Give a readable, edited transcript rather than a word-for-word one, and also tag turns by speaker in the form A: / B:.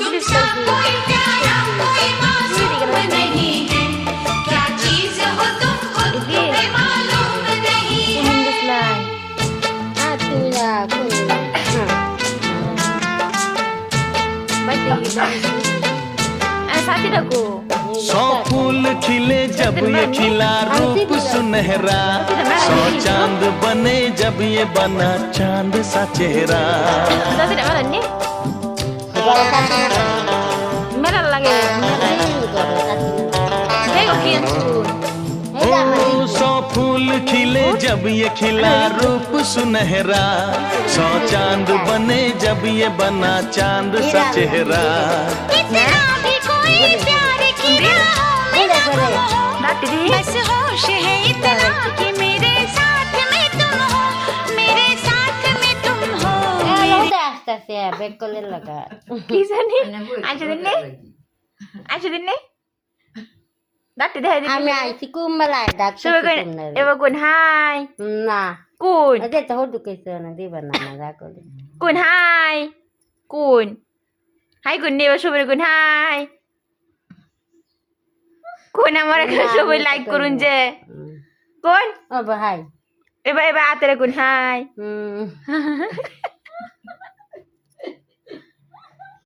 A: तुमसा कोई प्यारा कोई मासूम नहीं है क्या चीज हो तुम खुद तुम्हें मालूम नहीं है
B: सौ फूल खिले जब ये खिला रूप सुनहरा, सौ चांद बने जब ये बना चांद सा चेहरा। सौ फूल खिले जब ये खिला रूप सुनहरा, सौ चांद बने जब ये बना चांद सा चेहरा।
A: बस होश है इतना कि मेरे साथ में तुम हो, मेरे साथ में तुम हो।
C: আমি আইছি কুম্বালায় ডাক্তার
D: এবার গুণ হাই
C: না
D: গুণ
C: আরে তো হদু কইছো না দিবা না না করে
D: গুণ হাই গুণ হাই গুণ নেবা সবাই গুণ হাই কোন আমার সবাই লাইক করুন যে কোন
C: ও ভাই
D: এবার এবার আতেরে গুণ হাই